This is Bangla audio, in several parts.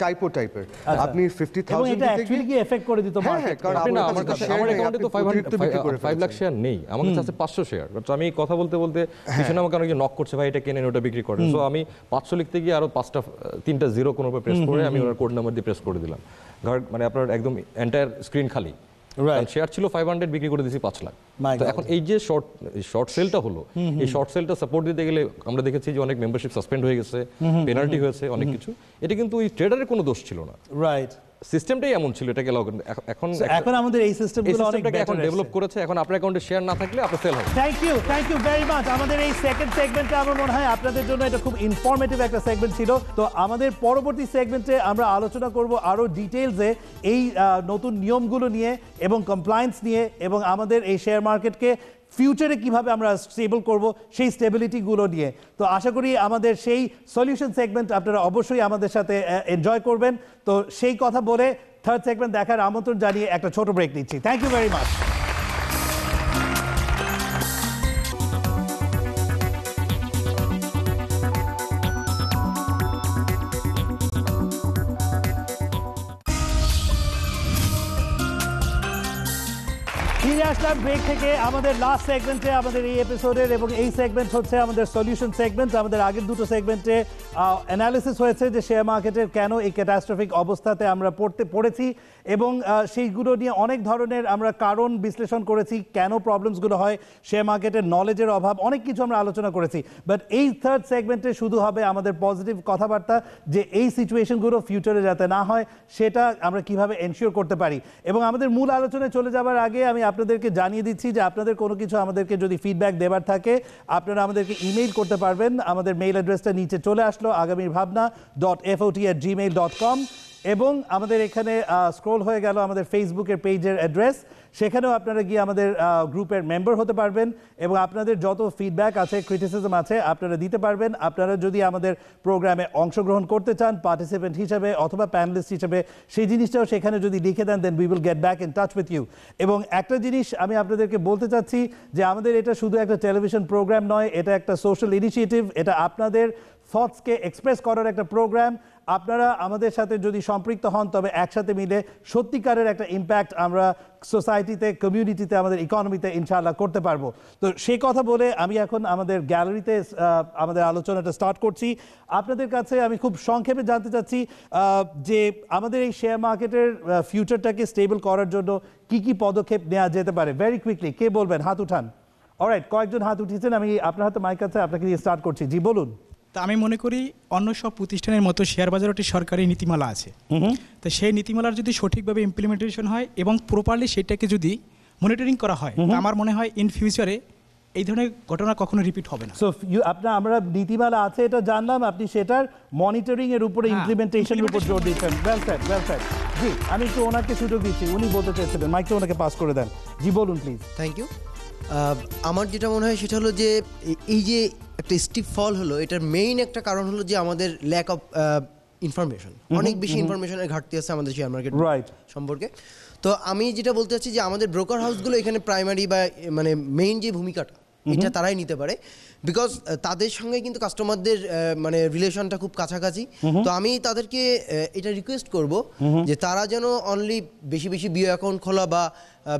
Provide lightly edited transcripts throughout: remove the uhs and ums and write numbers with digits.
টাইপো টাইপের আপনি 50,000 এটা অ্যাকচুয়ালি কি এফেক্ট করে দিত মার্কেট? কারণ আমার কাছে আমার অ্যাকাউন্টে তো 5 লাখ শেয়ার নেই, আমার কাছে আছে 500 শেয়ার। তো আমি কথা বলতে বলতে পিছনে আমাকে অনেকে নক করছে, ভাই এটা কেনেন ওটা বিক্রি করেন। সো আমি 500 লিখতে গিয়ে আরো 3টা জিরো কোনো প্রেস করে আমি ওনার কোড নাম্বার দিয়ে প্রেস করে দিলাম। মানে আপনার একদম এন্টায়ার স্ক্রিন খালি। শেয়ার ছিল 500, বিক্রি করে দিয়েছি 5 লাখ। তো এখন এই যে শর্ট সেলটা হলো, এই শর্ট সেলটা সাপোর্ট দিতে গেলে আমরা দেখেছি যে অনেক মেম্বারশিপ সাসপেন্ড হয়ে গেছে, পেনাল্টি হয়েছে, অনেক কিছু। এটা কিন্তু ওই ট্রেডারের কোনো দোষ ছিল না, রাইট? সিস্টেমটাই এমন ছিল। এটাকে এখন আমাদের এই সিস্টেমগুলো অনেক বেটার এখন ডেভেলপ করেছে। এখন আপনার অ্যাকাউন্টে শেয়ার না থাকলে আপনার সেল হবে। Thank you very much. আমাদের এই সেকেন্ড সেগমেন্টে আমার মনে হয় আপনাদের জন্য এটা খুব ইনফরমেটিভ একটা সেগমেন্ট ছিল। তো আমাদের পরবর্তী সেগমেন্টে আমরা আলোচনা করব আরো ডিটেইলসে এই নতুন নিয়মগুলো নিয়ে এবং কমপ্লায়েন্স নিয়ে, এবং আমাদের এই শেয়ার মার্কেটকে ফিউচারে কিভাবে আমরা স্টেবল করব সেই স্টেবিলিটিগুলো নিয়ে। তো আশা করি আমাদের সেই সলিউশন সেগমেন্ট আপনারা অবশ্যই আমাদের সাথে এনজয় করবেন। তো সেই কথা বলে থার্ড সেগমেন্ট দেখার আমন্ত্রণ জানিয়ে একটা ছোট ব্রেক নিচ্ছি। Thank you very much. ফিরে আসলাম ব্রেক থেকে আমাদের লাস্ট সেগমেন্টে, আমাদের এই এপিসোডের, এবং এই সেগমেন্ট হচ্ছে আমাদের সলিউশন সেগমেন্ট। আমাদের আগের দুটো সেগমেন্টে অ্যানালিসিস হয়েছে যে শেয়ার মার্কেটের কেন এই ক্যাটাস্ট্রফিক অবস্থাতে আমরা পড়েছি, এবং সেইগুলো নিয়ে অনেক ধরনের আমরা কারণ বিশ্লেষণ করেছি, কেন প্রবলেমসগুলো হয়, শেয়ার মার্কেটের নলেজের অভাব, অনেক কিছু আমরা আলোচনা করেছি। বাট এই থার্ড সেগমেন্টে শুধু হবে আমাদের পজিটিভ কথাবার্তা, যে এই সিচুয়েশনগুলো ফিউচারে যাতে না হয় সেটা আমরা কিভাবে এনশিওর করতে পারি। এবং আমাদের মূল আলোচনায় চলে যাবার আগে আমি আপনাদেরকে জানিয়ে দিচ্ছি যে আপনাদের কোনো কিছু আমাদেরকে যদি ফিডব্যাক দেবার থাকে আপনারা আমাদেরকে ইমেইল করতে পারবেন। আমাদের মেইল অ্যাড্রেসটা নিচে চলে আসলো, agamir.bhabna@fot@gmail.com, এবং আমাদের এখানে স্ক্রোল হয়ে গেল আমাদের ফেসবুকের পেজের অ্যাড্রেস, সেখানেও আপনারা গিয়ে আমাদের গ্রুপের মেম্বার হতে পারবেন, এবং আপনাদের যত ফিডব্যাক আছে, ক্রিটিসিজম আছে, আপনারা দিতে পারবেন। আপনারা যদি আমাদের প্রোগ্রামে অংশগ্রহণ করতে চান পার্টিসিপেন্ট হিসেবে অথবা প্যানেলিস্ট হিসেবে, সেই জিনিসটাও সেখানে যদি লিখে দেন, then we will get back in touch with you. এবং একটা জিনিস আমি আপনাদেরকে বলতে চাচ্ছি যে আমাদের এটা শুধু একটা টেলিভিশন প্রোগ্রাম নয়, এটা একটা সোশ্যাল ইনিশিয়েটিভ, এটা আপনাদের থটসকে এক্সপ্রেস করার একটা প্রোগ্রাম। আপনারা আমাদের সাথে যদি সম্পৃক্ত হন তবে একসাথে মিলে সত্যিকারের একটা ইম্প্যাক্ট আমরা সোসাইটিতে, কমিউনিটিতে, আমাদের ইকোনমিতে ইনশাআল্লাহ করতে পারবো। তো সেই কথা বলে আমি এখন আমাদের গ্যালারিতে আমাদের আলোচনাটা স্টার্ট করছি। আপনাদের কাছে আমি খুব সংক্ষেপে জানতে চাচ্ছি যে আমাদের এই শেয়ার মার্কেটের ফিউচারটাকে স্টেবল করার জন্য কি কি পদক্ষেপ নেওয়া যেতে পারে। ভেরি কুইকলি কে বলবেন? হাত উঠান। অলরাইট, কয়েকজন হাত উঠিয়েছেন। আমি আপনার হাতে মাইক আছে, আপনাকে দিয়ে স্টার্ট করছি। জি বলুন। তা আমি মনে করি অন্য সব প্রতিষ্ঠানের মতো শেয়ার বাজারে একটি সরকারি নীতিমালা আছে। তো সেই নীতিমালার যদি সঠিকভাবে ইমপ্লিমেন্টেশন হয় এবং প্রপারলি সেটাকে যদি মনিটরিং করা হয়, আমার মনে হয় ইন ফিউচারে এই ধরনের ঘটনা কখনো রিপিট হবে না। সো আমরা নীতিমালা আছে এটা জানলাম, আপনি সেটার মনিটরিং এর উপরে, ইমপ্লিমেন্টেশনের উপর জোর দিচ্ছেন। Well said, well said. জি, আমি একটু ওনাকে সুযোগ দিচ্ছি, উনি বলতে চেয়েছিলেন, মাইকটা ওনাকে পাস করে দেন। জি বলুন প্লিজ। Thank you. আমার যেটা মনে হয় সেটা হলো যে এই যে একটা স্টিপ ফল হলো, এটার মেইন একটা কারণ হলো যে আমাদের ল্যাক অফ ইনফরমেশন। অনেক বেশি ইনফরমেশনের ঘাটতি আছে আমাদের শেয়ার মার্কেট সম্পর্কে। তো আমি যেটা বলতে চাচ্ছি যে আমাদের ব্রোকার হাউসগুলো এখানে প্রাইমারি বা মানে মেইন যে ভূমিকাটা এটা তারাই নিতে পারে, বিকজ তাদের সঙ্গে কিন্তু কাস্টমারদের মানে রিলেশনটা খুব কাছাকাছি। তো আমি তাদেরকে এটা রিকোয়েস্ট করব যে তারা যেন অনলি বেশি বেশি বিও অ্যাকাউন্ট খোলা বা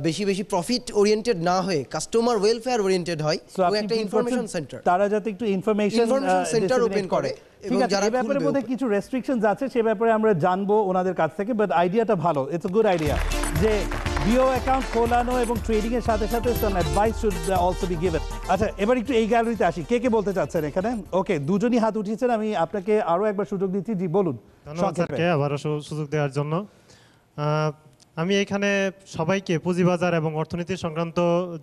বেশি বেশি প্রফিট ওরিয়েন্টেড না হয়ে কাস্টমার ওয়েলফেয়ার ওরিয়েন্টেড হয়, এবং একটা ইনফরমেশন সেন্টার, তারা যাতে একটু ইনফরমেশন সেন্টার ওপেন করে। ঠিক আছে, এই ব্যাপারে বোধহয় কিছু রেস্ট্রিকশনস আছে, সে ব্যাপারে আমরা জানবো ওনাদের কাছ থেকে। বাট আইডিয়াটা ভালো, ইটস আ গুড আইডিয়া যে বিও অ্যাকাউন্ট খোলানো এবং ট্রেডিং এর সাথে সাথে সাম advice should also be given. আচ্ছা, এবার একটু এই গ্যালারিতে আসি, কে কে বলতে চাচ্ছেন এখানে? ওকে, দুজনই হাত উঠিয়েছেন, আমি আপনাকে আরো একবার সুযোগ দিচ্ছি। জি বলুন। ধন্যবাদ স্যারকে আবারও সুযোগ দেওয়ার জন্য। আমি এখানে সবাইকে পুঁজিবাজার এবং অর্থনীতি সংক্রান্ত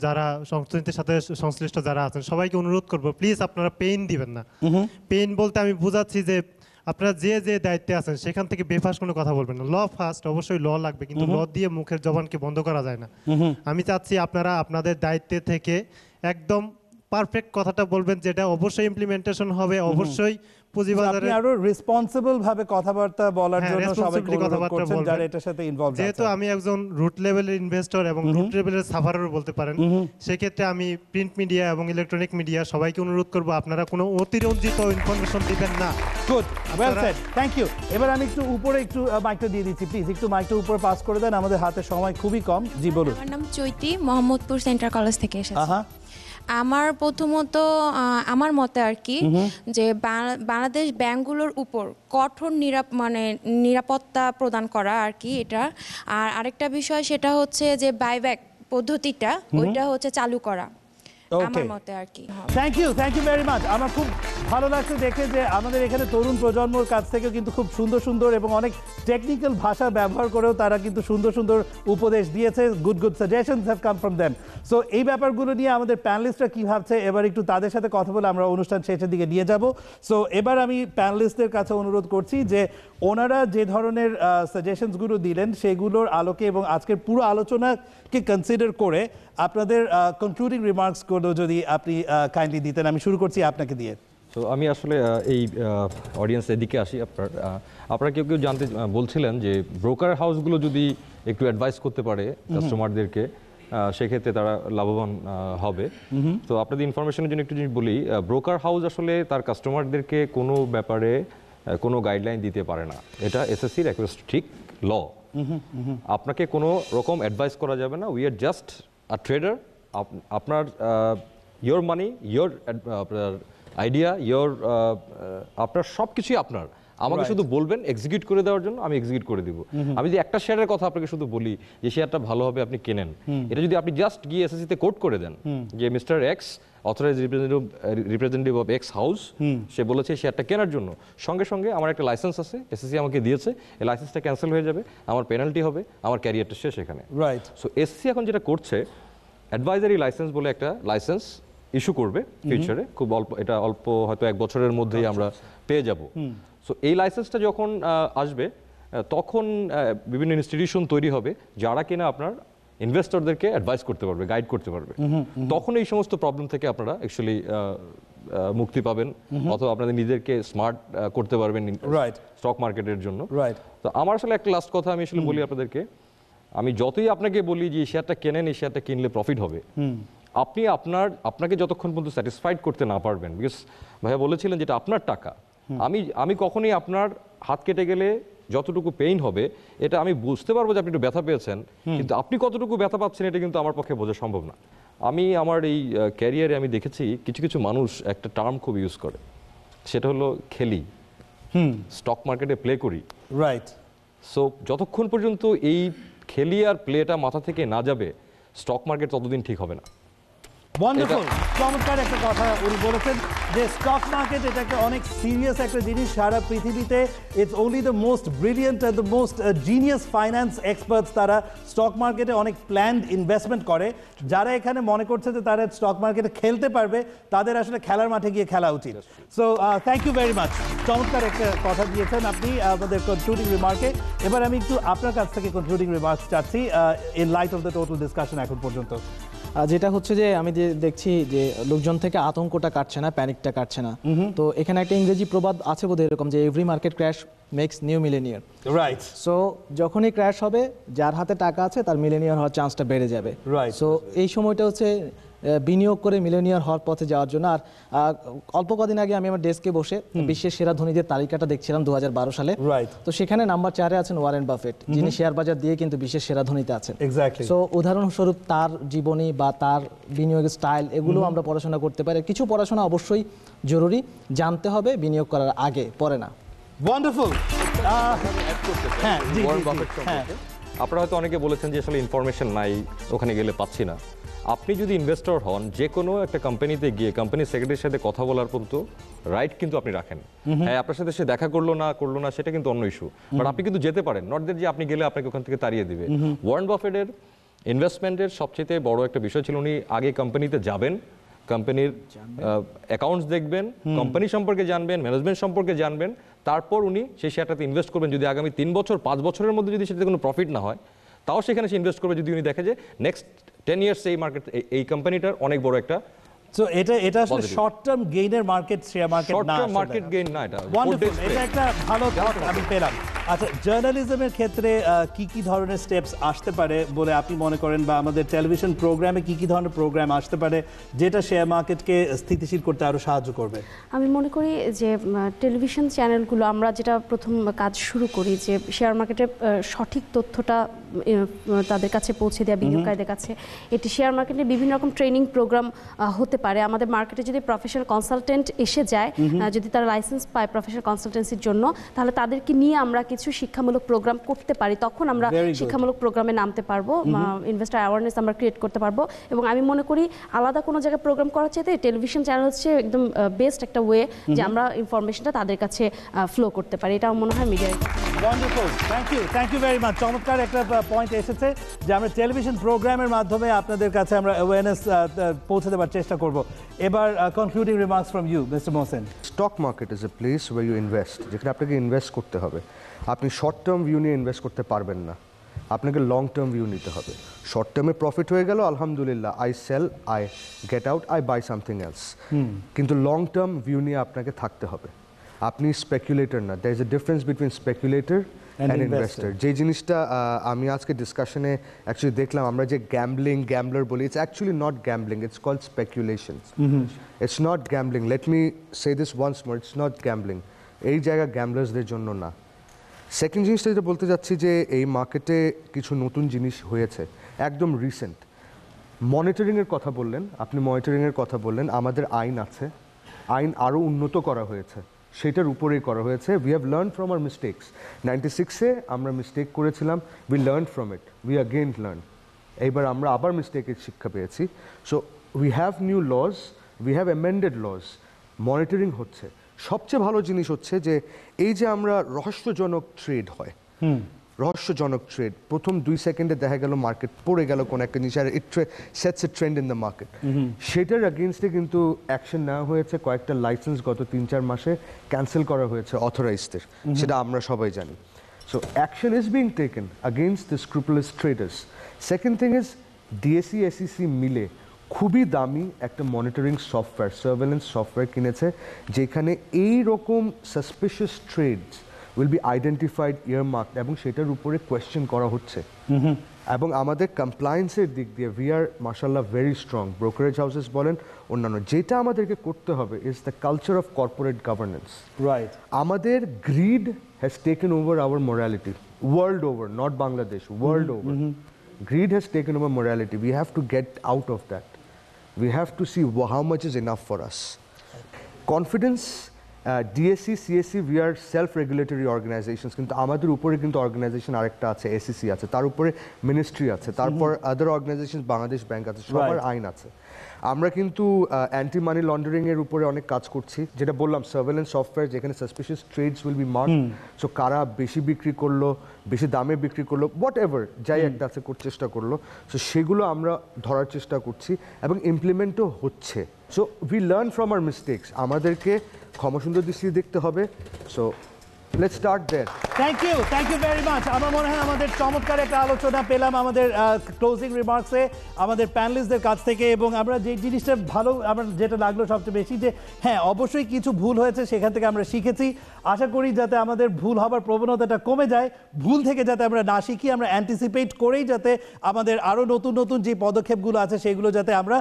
যারা অর্থনীতির সাথে সংশ্লিষ্ট যারা আছেন সবাইকে অনুরোধ করব, প্লিজ আপনারা পেইন দিবেন না। পেইন বলতে আমি বুঝাচ্ছি যে আপনারা যে যে দায়িত্বে আছেন সেখান থেকে বেফাস কোনো কথা বলবেন না। ল ফার্স্ট, অবশ্যই ল লাগবে, কিন্তু ল দিয়ে মুখের জবানকে বন্ধ করা যায় না। আমি চাচ্ছি আপনারা আপনাদের দায়িত্বে থেকে একদম পারফেক্ট কথাটা বলবেন, যেটা অবশ্যই ইমপ্লিমেন্টেশন হবে, অবশ্যই পুঁজিবাজারে আপনি আরো রেসপন্সিবল ভাবে কথাবার্তা বলার হ্যাঁ, জন্য সবাইকে responsibly অনুরোধ কথাবার্তা করছেন বলবেন। যারা এটার সাথে ইনভলভ যেহেতু আমি একজন রুট লেভেলের ইনভেস্টর এবং রুট লেভেলের সাফারার বলতে পারেন, সেক্ষেত্রে আমি প্রিন্ট মিডিয়া এবং ইলেকট্রনিক মিডিয়া সবাইকে অনুরোধ করব আপনারা কোনো অতিরঞ্জিত ইনফরমেশন দিবেন না। Good well said, thank you. এবার আমি একটু উপরে একটু মাইকটা দিয়ে দিচ্ছি, প্লিজ একটু মাইকটা উপরে পাস করে দেন, আমাদের হাতে সময় খুবই কম। জি বলুন। আমার নাম চৈতি, মোহাম্মদপুর সেন্ট্রাল কলেজ থেকে এসেছি। আমার প্রথমত আমার মতে আর কি যে বাংলাদেশ ব্যাংকগুলোর উপর কঠোর নিরাপত্তা প্রদান করা আর কি এটা। আর আরেকটা বিষয় সেটা হচ্ছে যে বাইব্যাক পদ্ধতিটা ওইটা হচ্ছে চালু করা আমার মতে আর কি। Thank you very much. আমার খুব ভালো লাগছে দেখে যে আমাদের এখানে তরুণ প্রজন্মর কাছ থেকে কিন্তু খুব সুন্দর সুন্দর এবং অনেক টেকনিক্যাল ভাষা ব্যবহার করেও তারা কিন্তু সুন্দর সুন্দর উপদেশ দিয়েছে। Good suggestions have come from them. So এই ব্যাপারগুলো নিয়ে আমাদের প্যানেলিস্টরা কী ভাবছে এবার একটু তাদের সাথে কথা বলে আমরা অনুষ্ঠান শেষের দিকে নিয়ে যাব। সো এবার আমি প্যানেলিস্টদের কাছে অনুরোধ করছি যে ওনারা যে ধরনের সাজেশনসগুলো দিলেন সেগুলোর আলোকে এবং আজকের পুরো আলোচনাকে কনসিডার করে আপনাদের কনক্লুডিং রিমার্কসগুলো যদি আপনি কাইন্ডলি দিতেন। আমি শুরু করছি আপনাকে দিয়ে। তো আমি আসলে এই অডিয়েন্সের দিকে আসি। আপনারা কেউ জানতে বলছিলেন যে ব্রোকার হাউসগুলো যদি একটু অ্যাডভাইস করতে পারে কাস্টমারদেরকে, সেক্ষেত্রে তারা লাভবান হবে। তো আপনাদের ইনফরমেশনের জন্য একটু জিনিস বলি, ব্রোকার হাউস আসলে তার কাস্টমারদেরকে কোনো ব্যাপারে কোনো গাইডলাইন দিতে পারে না। এটা এসএসসির একটা ঠিক ল। আপনাকে কোনো রকম অ্যাডভাইস করা যাবে না। We are just a trader. আপনার ইয়োর মানি, ইয়োর আপনার আইডিয়া, ইয়োর আপনার সব কিছুই আপনার। আমাকে শুধু বলবেন এক্সিকিউট করে দেওয়ার জন্য, আমি এক্সিকিউট করে দিব। আমি যদি একটা শেয়ারের কথা আপনাকে শুধু বলি যে শেয়ারটা ভালো হবে, আপনি কেনেন, এটা যদি আপনি জাস্ট গিয়ে এসএসসিতে কোট করে দেন যে mister X authorize representative of X house, সে বলেছে শেয়ারটা কেনার জন্য, সঙ্গে সঙ্গে আমার একটা লাইসেন্স আছে, এসএসসি আমাকে দিয়েছে, এই লাইসেন্সটা ক্যান্সেল হয়ে যাবে, আমার পেনাল্টি হবে, আমার ক্যারিয়ারটা শেষ এখানে। রাইট। সো এসএসসি এখন যেটা করছে, অ্যাডভাইজারি লাইসেন্স বলে একটা লাইসেন্স ইস্যু করবে ফিউচারে, খুব অল্প, এটা অল্প হয়তো 1 বছরের মধ্যেই আমরা পেয়ে যাব। সো এই লাইসেন্সটা যখন আসবে তখন বিভিন্ন ইনস্টিটিউশন তৈরি হবে যারা কিনা আপনার ইনভেস্টরদেরকে অ্যাডভাইস করতে পারবে, গাইড করতে পারবে। তখন এই সমস্ত প্রবলেম থেকে আপনারা অ্যাকচুয়ালি মুক্তি পাবেন, অথবা আপনাদের নিজেদেরকে স্মার্ট করতে পারবেন স্টক মার্কেটের জন্য। তো আমার আসলে একটা লাস্ট কথা আমি আসলে বলি আপনাদেরকে, আমি যতই আপনাকে বলি যে এই শেয়ারটা কেনেন, এই শেয়ারটা কিনলে প্রফিট হবে, আপনি আপনাকে যতক্ষণ পর্যন্ত স্যাটিসফাইড করতে না পারবেন, বিকজ ভাইয়া বলেছিলেন যেটা আপনার টাকা, আমি কখনোই আপনার হাত কেটে গেলে যতটুকু পেইন হবে এটা আমি বুঝতে পারবো যে আপনি একটু ব্যথা পেয়েছেন, কিন্তু আপনি কতটুকু ব্যথা পাচ্ছেন এটা কিন্তু আমার পক্ষে বোঝা সম্ভব না। আমি আমার এই ক্যারিয়ারে আমি দেখেছি কিছু কিছু মানুষ একটা টার্ম খুব ইউজ করে, সেটা হলো খেলি, স্টক মার্কেটে প্লে করি। রাইট। সো যতক্ষণ পর্যন্ত এই খেলি আর প্লেটা মাথা থেকে না যাবে, স্টক মার্কেট ততদিন ঠিক হবে না। ওয়ান্ডারফুল, চমৎকার একটা কথা উনি বলেছেন যে স্টক মার্কেট এটা একটা অনেক সিরিয়াস একটা জিনিস। সারা পৃথিবীতে it's only the most brilliant and the most genius finance experts তারা স্টক মার্কেটে অনেক প্ল্যান্ড ইনভেস্টমেন্ট করে। যারা এখানে মনে করছে যে তারা স্টক মার্কেটে খেলতে পারবে, তাদের আসলে খেলার মাঠে গিয়ে খেলা উচিত। So thank you very much, চমৎকার একটা কথা দিয়েছেন আপনি আমাদের কনক্লুডিং রিমার্কে। এবার আমি একটু আপনার কাছ থেকে কনক্লুডিং রিমার্কস চাচ্ছি in light off the total discussion এখন পর্যন্ত। যেটা হচ্ছে যে আমি দেখছি যে লোকজন থেকে আতঙ্কটা কাটছে না, প্যানিকটা কাটছে না। তো এখানে একটা ইংরেজি প্রবাদ আছে বোধহয় এরকম যে every market crash makes new millionaire. Right. So যখনই ক্র্যাশ হবে, যার হাতে টাকা আছে তার মিলেনিয়ার হওয়ার চান্সটা বেড়ে যাবে। রাইট। সো এই সময়টা হচ্ছে বিনিয়োগ করে মিলেনিয়ার হওয়ার পথে যাওয়ার জন্য। আর অল্প কদিন আগে আমি আমার ডেস্কে বসে বিশ্বের সেরা ধনীদের তালিকাটা দেখছিলাম 2012 সালে। তো সেখানে নাম্বার 4-এ আছেন ওয়ারেন বাফেট, যিনি শেয়ার বাজার দিয়ে কিন্তু বিশ্বের সেরা ধনীতে আছেন। সো উদাহরণস্বরূপ তার জীবনী বা তার বিনিয়োগের স্টাইল এগুলো আমরা পড়াশোনা করতে পারি। কিছু পড়াশোনা অবশ্যই জরুরি, জানতে হবে বিনিয়োগ করার আগে, পরে না। ওয়ান্ডারফুল। হ্যাঁ, আপনারা হয়তো অনেকে বলেছেন যে আসলে ইনফরমেশন নাই, ওখানে গেলে পাচ্ছি না। আপনি যদি ইনভেস্টর হন, যে কোনো একটা কোম্পানিতে গিয়ে কোম্পানির সেক্রেটারির সাথে কথা বলার পর্যন্ত রাইট কিন্তু আপনি রাখেন। হ্যাঁ, আপনার সাথে সে দেখা করলো না সেটা কিন্তু অন্য ইস্যু, বাট আপনি কিন্তু যেতে পারেন, নট দ্যাট যে আপনি গেলে আপনাকে ওখান থেকে তাড়িয়ে দিবে। ওয়ারেন বাফেটের ইনভেস্টমেন্টের সবচেয়ে বড় একটা বিষয় ছিল উনি আগে কোম্পানিতে যাবেন, কোম্পানির অ্যাকাউন্টস দেখবেন, কোম্পানি সম্পর্কে জানবেন, ম্যানেজমেন্ট সম্পর্কে জানবেন, তারপর উনি সেই শেয়ারটাতে ইনভেস্ট করবেন। যদি আগামী 3 বছর 5 বছরের মধ্যে যদি সেটাতে কোনো প্রফিট না হয়, তাও সেখানে সে ইনভেস্ট করবে যদি উনি দেখে যে নেক্সট 10 ইয়ার্স এই মার্কেট এই কোম্পানিটার অনেক বড় একটা সো এটা আসলে শর্ট টার্ম গেইনের মার্কেট, শেয়ার মার্কেট শর্ট না, টার্ম মার্কেট গেইন না, এটা ওয়ান্ডারফুল, এটা একটা ভালো থট আমি পেলাম। আচ্ছা, জার্নালিজমের ক্ষেত্রে কি কি ধরনের স্টেপস আসতে পারে বলে আপনি মনে করেন, বা আমাদের টেলিভিশন প্রোগ্রামে কি কি ধরনের প্রোগ্রাম আসতে পারে যেটা শেয়ার মার্কেটকে স্থিতিশীল করতে আরো সাহায্য করবে? আমি মনে করি যে টেলিভিশন চ্যানেলগুলো, আমরা যেটা প্রথম কাজ শুরু করি যে শেয়ার মার্কেটের সঠিক তথ্যটা তাদের কাছে পৌঁছে দেওয়া, বিনিয়োগকারীদের কাছে। এটি শেয়ার মার্কেটে বিভিন্ন রকম ট্রেনিং প্রোগ্রাম হতে পারে। আমাদের মার্কেটে যদি প্রফেশনাল কনসালটেন্ট এসে যায়, যদি তারা লাইসেন্স পায় প্রফেশনাল কনসালটেন্সির জন্য, তাহলে তাদেরকে নিয়ে আমরা কিছু শিক্ষামূলক প্রোগ্রাম করতে পারি। তখন আমরা শিক্ষামূলক প্রোগ্রামে নামতে পারবো, ইনভেস্টর অ্যাওয়ারনেস আমরা ক্রিয়েট করতে পারবো। এবং আমি মনে করি আলাদা কোনো জায়গায় প্রোগ্রাম করার চাইতে টেলিভিশন চ্যানেল হচ্ছে একদম বেস্ট একটা ওয়ে যে আমরা ইনফরমেশনটা তাদের কাছে ফ্লো করতে পারি। এটা মনে হয় মিডিয়ার। Wonderful, thank you very much. চমৎকার একটা পয়েন্ট এসেছে যে আমরা টেলিভিশন প্রোগ্রামের মাধ্যমে আপনাদের কাছে আমরা অ্যাওয়ারনেস পৌঁছে দেওয়ার চেষ্টা করব। এবার concluding remarks from you, mister Mohsen. Stock market is a place where you invest, যেখানে আপনাকে ইনভেস্ট করতে হবে। আপনি শর্ট টার্ম ভিউ নিয়ে ইনভেস্ট করতে পারবেন না, আপনাকে লং টার্ম ভিউ নিতে হবে। শর্ট টার্মে প্রফিট হয়ে গেল, আলহামদুলিল্লাহ, I sell, I get out, I buy something else. কিন্তু লং টার্ম ভিউ নিয়ে আপনাকে থাকতে হবে। আপনি স্পেকুলেটর না। There is a difference between speculator and investor. যে জিনিসটা আমি আজকে ডিসকাশনে অ্যাকচুয়ালি দেখলাম, আমরা যে গ্যাম্বলার বলি, it's actually not gambling, it's called speculation. It's not gambling. Let me say this once more, it's not gambling. এই জায়গা গ্যাম্বলার্সদের জন্য না। সেকেন্ড জিনিসটা যেটা বলতে যাচ্ছি, যে এই মার্কেটে কিছু নতুন জিনিস হয়েছে একদম রিসেন্ট। মনিটরিংয়ের কথা বললেন আপনি, মনিটরিংয়ের কথা বললেন। আমাদের আইন আছে, আইন আরও উন্নত করা হয়েছে, সেটার উপরেই করা হয়েছে। We have learn from our mistakes. 96-এ আমরা মিস্টেক করেছিলাম, we learn from it, we again learn. এইবার আমরা আবার মিস্টেকের শিক্ষা পেয়েছি। So we have new laws, we have amended laws. Monitoring হচ্ছে। সবচেয়ে ভালো জিনিস হচ্ছে যে এই যে আমরা রহস্যজনক ট্রেড হয়, রহস্যজনক ট্রেড, প্রথম 2 সেকেন্ডে দেখা গেল মার্কেট পড়ে গেল কোন একটা জিনিস, আর it sets a trend in the market. সেটার এগেইনস্টে কিন্তু অ্যাকশন নেওয়া হয়েছে। কয়েকটা লাইসেন্স গত 3-4 মাসে ক্যান্সেল করা হয়েছে অথরাইজদের, সেটা আমরা সবাই জানি। So action is being taken against the scrupulous traders. Second thing is DSE SEC মিলে খুবই দামি একটা মনিটরিং সফটওয়্যার, সার্ভেলেন্স সফটওয়্যার কিনেছে, যেখানে এই রকম suspicious trades will be identified, earmarked, এবং সেটার উপরে কোয়েশ্চেন করা হচ্ছে। এবং আমাদের কমপ্লায়েন্সের দিক দিয়ে উই আর মাশাআল্লাহ ভেরি স্ট্রং। ব্রোকারেজ হাউসেস বলেন, অন্যান্য। যেটা আমাদেরকে করতে হবে is the culture of corporate governance. Right. আমাদের greed has taken over our morality world over, not Bangladesh, world over. Greed has taken over morality. We have to get out of that. We have to see how much is enough for us. Confidence, DSC, CSC, we are self-regulatory organizations. কিন্তু আমাদের উপরে কিন্তু অর্গানাইজেশন আরেকটা আছে, SEC আছে, তার উপরে মিনিস্ট্রি আছে, তারপর আদার অর্গানাইজেশন, বাংলাদেশ ব্যাংক আছে, সবার আইন আছে। আমরা কিন্তু অ্যান্টি মানি লন্ডারিং এর উপরে অনেক কাজ করছি, যেটা বললাম সার্ভেলেন্স সফটওয়্যার, যেখানে suspicious trades will be marked. So কারা বেশি বিক্রি করলো, বেশি দামে বিক্রি করলো, হোয়াট এভার যাই একটা আছে চেষ্টা করলো, সো সেগুলো আমরা ধরার চেষ্টা করছি এবং ইমপ্লিমেন্টও হচ্ছে। So we learn from our mistakes. আমাদেরকে ক্ষমাসুন্দর দৃষ্টি দেখতে হবে। So let's start there. Thank you very much. আমার মনে হয় আমাদের চমৎকার একটা আলোচনা পেলাম আমাদের ক্লোজিং রিমার্কসে আমাদের প্যানেলিস্টদের কাছ থেকে, এবং আমরা যে জিনিসটা ভালো আমার যেটা লাগলো সবচেয়ে বেশি, যে হ্যাঁ অবশ্যই কিছু ভুল হয়েছে, সেখান থেকে আমরা শিখেছি। আশা করি যাতে আমাদের ভুল হবার প্রবণতাটা কমে যায়, ভুল থেকে যাতে আমরা না শিখি, আমরা অ্যান্টিসিপেট করেই যাতে আমাদের আরও নতুন নতুন যে পদক্ষেপগুলো আছে সেগুলো যাতে আমরা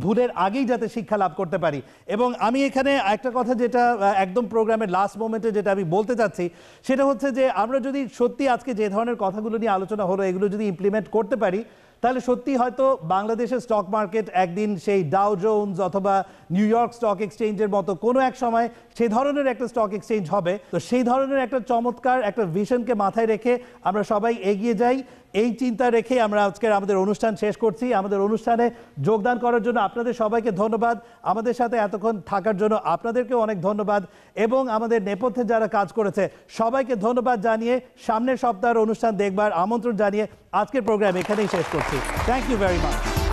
ভুলের আগেই যাতে শিক্ষা লাভ করতে পারি। এবং আমি এখানে একটা কথা যেটা একদম প্রোগ্রামের লাস্ট মোমেন্টে যেটা আমি বলতে চাচ্ছি, সেটা হচ্ছে যে আমরা যদি সত্যি আজকে যে ধরনের কথাগুলো নিয়ে আলোচনা হলো এগুলো যদি ইমপ্লিমেন্ট করতে পারি, তাহলে সত্যি হয়তো বাংলাদেশের স্টক মার্কেট একদিন সেই ডাও জোন্স অথবা নিউ ইয়র্ক স্টক এক্সচেঞ্জের মতো কোনো এক সময় সেই ধরনের একটা স্টক এক্সচেঞ্জ হবে। তো সেই ধরনের একটা চমৎকার একটা ভিশনকে মাথায় রেখে আমরা সবাই এগিয়ে যাই। এই চিন্তা রেখে আমরা আজকের আমাদের অনুষ্ঠান শেষ করছি। আমাদের অনুষ্ঠানে যোগদান করার জন্য আপনাদের সবাইকে ধন্যবাদ, আমাদের সাথে এতক্ষণ থাকার জন্য আপনাদেরকেও অনেক ধন্যবাদ, এবং আমাদের নেপথ্যে যারা কাজ করেছে সবাইকে ধন্যবাদ জানিয়ে সামনের সপ্তাহের অনুষ্ঠান দেখবার আমন্ত্রণ জানিয়ে আজকের প্রোগ্রাম এখানেই শেষ করছি। Thank you very much.